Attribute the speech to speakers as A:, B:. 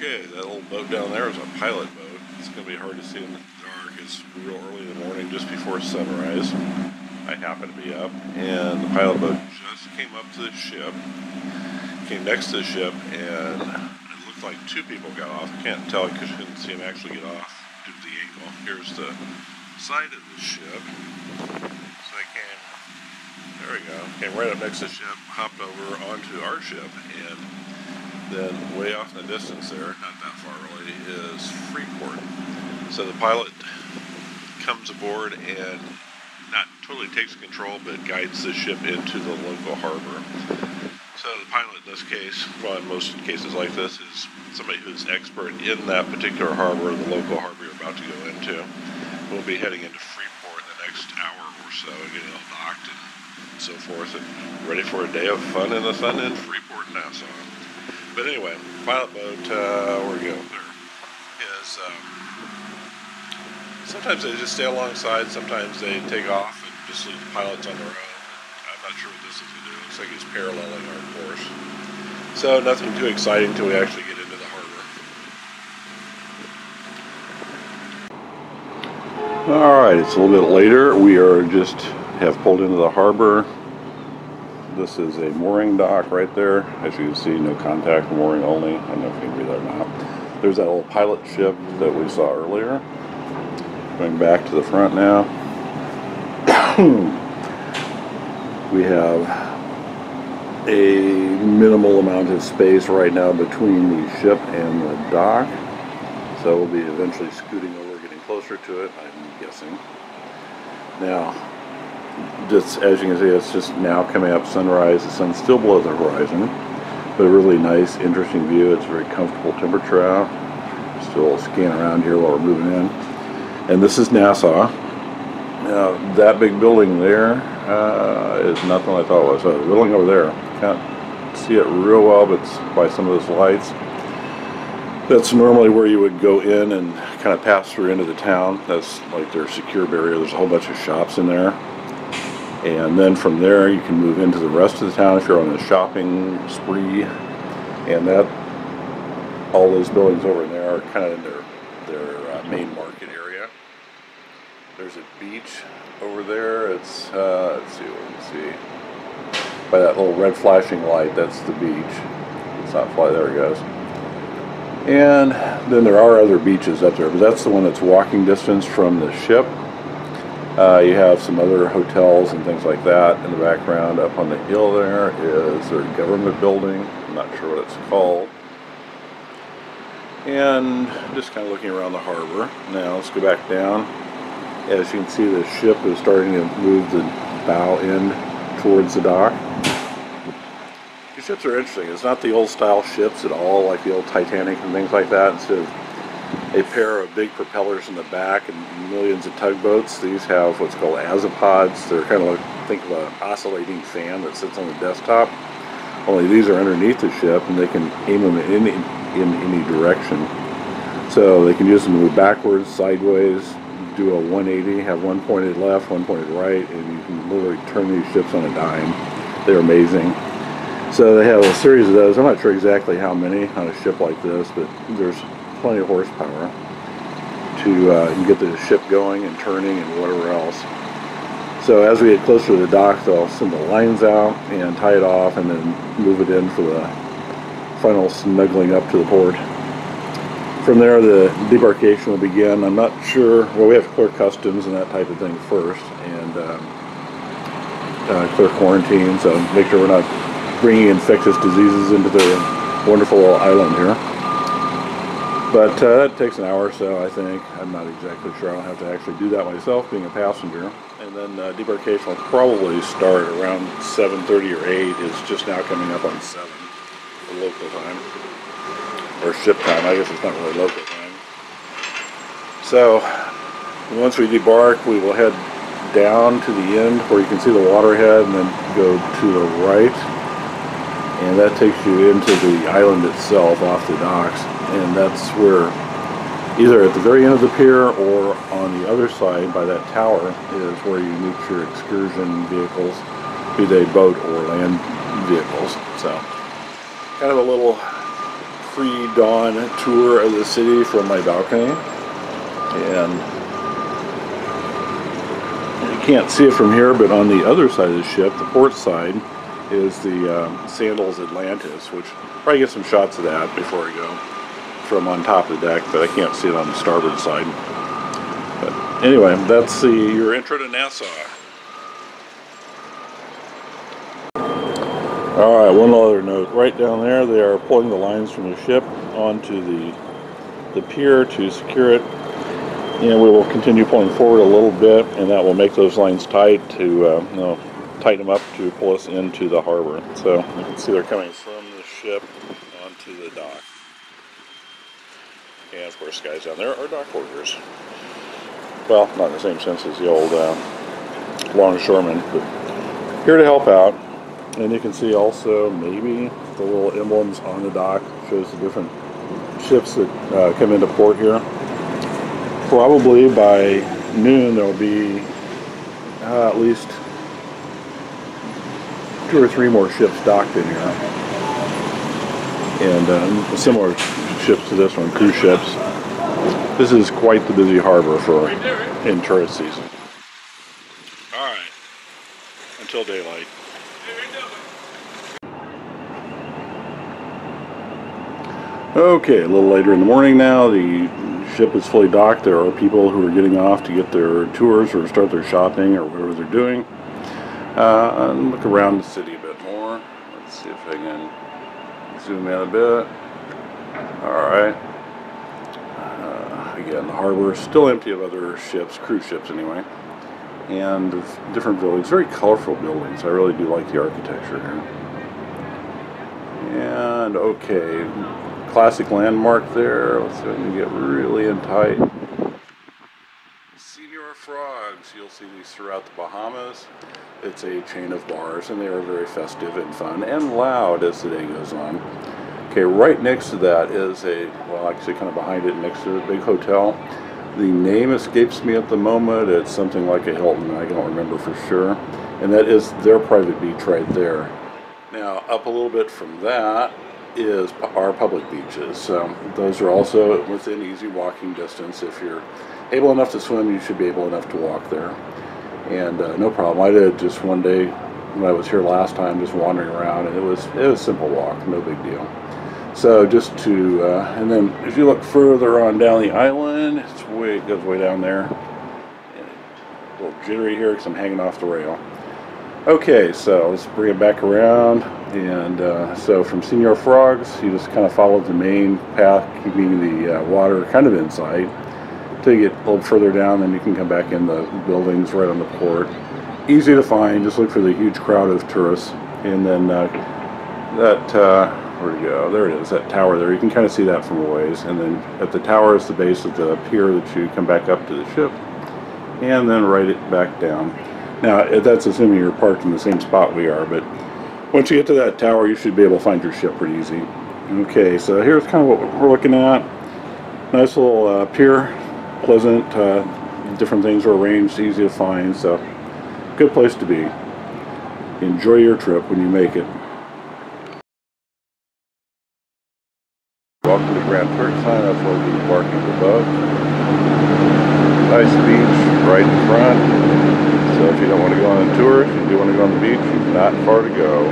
A: Okay, that little boat down there is a pilot boat. It's going to be hard to see in the dark. It's real early in the morning, just before sunrise. I happen to be up, and the pilot boat just came up to the ship, came next to the ship, and it looked like two people got off. I can't tell because you couldn't see them actually get off due to the angle. Here's the side of the ship. So they came, there we go, came right up next to the ship, hopped over onto our ship, and then way off in the distance there, not that far really, is Freeport. So the pilot comes aboard and not totally takes control, but guides the ship into the local harbor. So the pilot in this case, well in most cases like this, is somebody who's expert in that particular harbor, the local harbor you're about to go into. We'll be heading into Freeport in the next hour or so, getting all docked and so forth, and ready for a day of fun in the sun in Freeport, Nassau. But anyway, pilot boat, where we go there, is, sometimes they just stay alongside, sometimes they take off and just leave the pilots on their own. I'm not sure what this is going to do. It looks like it's paralleling our course. So nothing too exciting until we actually get into the harbor. Alright, it's a little bit later. We have pulled into the harbor. This is a mooring dock right there. As you can see, no contact, mooring only. I don't know if you can read that or not. There's that little pilot ship that we saw earlier. Going back to the front now. We have a minimal amount of space right now between the ship and the dock. So we'll be eventually scooting over, getting closer to it, I'm guessing. Now, just as you can see, it's just now coming up sunrise. The sun's still below the horizon, but a really nice, interesting view. It's a very comfortable temperature out. Still scan around here while we're moving in. And this is Nassau. Now, that big building there is not the one I thought it was. So the building over there, can't see it real well, but it's by some of those lights. That's normally where you would go in and kind of pass through into the town. That's like their secure barrier. There's a whole bunch of shops in there. And then from there you can move into the rest of the town if you're on a shopping spree. And that, all those buildings over there are kind of in their main market area. There's a beach over there. It's, let's see what we can see. By that little red flashing light, that's the beach. It's not fly, there it goes. And then there are other beaches up there, but that's the one that's walking distance from the ship. You have some other hotels and things like that in the background. Up on the hill there is their government building. I'm not sure what it's called. And just kind of looking around the harbor. Now let's go back down. As you can see, the ship is starting to move the bow end towards the dock. These ships are interesting. It's not the old style ships at all, like the old Titanic and things like that. Instead of a pair of big propellers in the back and millions of tugboats, these have what's called azipods. They're kind of like, think of an oscillating fan that sits on the desktop. Only these are underneath the ship, and they can aim them in any direction. So they can use them to move backwards, sideways, do a 180, have one pointed left, one pointed right, and you can literally turn these ships on a dime. They're amazing. So they have a series of those. I'm not sure exactly how many on a ship like this, but there's plenty of horsepower to get the ship going and turning and whatever else. So as we get closer to the dock, they'll send the lines out and tie it off and then move it in for the final snuggling up to the port. From there, the debarkation will begin. I'm not sure, well, we have to clear customs and that type of thing first, and clear quarantine, so make sure we're not bringing infectious diseases into the wonderful little island here. But it takes an hour or so, I think. I'm not exactly sure. I don't have to actually do that myself, being a passenger. And then debarkation will probably start around 7:30 or 8. It's just now coming up on 7, the local time. Or ship time. I guess it's not really local time. So, once we debark, we will head down to the end where you can see the waterhead and then go to the right. And that takes you into the island itself off the docks. And that's where, either at the very end of the pier or on the other side by that tower, is where you meet your excursion vehicles, be they boat or land vehicles. So, kind of a little pre-dawn tour of the city from my balcony, and you can't see it from here, but on the other side of the ship, the port side, is the Sandals Atlantis, which I'll probably get some shots of that before I go from on top of the deck, but I can't see it on the starboard side. But anyway, that's your intro to Nassau. Alright, one other note. Right down there, they are pulling the lines from the ship onto the pier to secure it. And we will continue pulling forward a little bit, and that will make those lines tight to tighten them up to pull us into the harbor. So you can see they're coming from the ship onto the dock. And of course, guys down there are dock workers. Well, not in the same sense as the old longshoremen, but here to help out. And you can see also maybe the little emblems on the dock shows the different ships that come into port here. Probably by noon there'll be at least 2 or 3 more ships docked in here, and similar ships to this one, cruise ships. This is quite the busy harbor in tourist season. All right, until daylight. Okay, a little later in the morning now. The ship is fully docked. There are people who are getting off to get their tours or start their shopping or whatever they're doing. And look around the city a bit more. Let's see if I can zoom in a bit. Alright. Again, the harbor is still empty of other ships, cruise ships anyway. And different buildings, very colorful buildings. I really do like the architecture here. And okay, classic landmark there. Let's see if I can get really in tight. Señor Frogs. You'll see these throughout the Bahamas. It's a chain of bars, and they are very festive and fun and loud as the day goes on. Okay, right next to that is well, actually kind of behind it, next to the big hotel. The name escapes me at the moment. It's something like a Hilton. I don't remember for sure. And that is their private beach right there. Now, up a little bit from that is our public beaches. So those are also within easy walking distance. If you're able enough to swim, you should be able enough to walk there. And no problem. I did just one day when I was here last time, just wandering around, and it was a simple walk, no big deal. So just to, and then if you look further on down the island, it goes way down there. A little jittery here because I'm hanging off the rail. Okay, so let's bring it back around, and so from Señor Frogs, you just kind of follow the main path, keeping the water kind of in sight, till you get a little further down, then you can come back in the buildings right on the port. Easy to find, just look for the huge crowd of tourists, and then where'd it go? There it is, that tower there. You can kind of see that from a ways, and then at the tower is the base of the pier that you come back up to the ship, and then right it back down. Now, that's assuming you're parked in the same spot we are, but once you get to that tower, you should be able to find your ship pretty easy. Okay, so here's kind of what we're looking at. Nice little pier, pleasant, different things are arranged, easy to find, so good place to be. Enjoy your trip when you make it. Welcome to Grand Turkside. That's where we'll be parking the boat. Nice beach right in front. So if you don't want to go on a tour, if you do want to go on the beach, not far to go.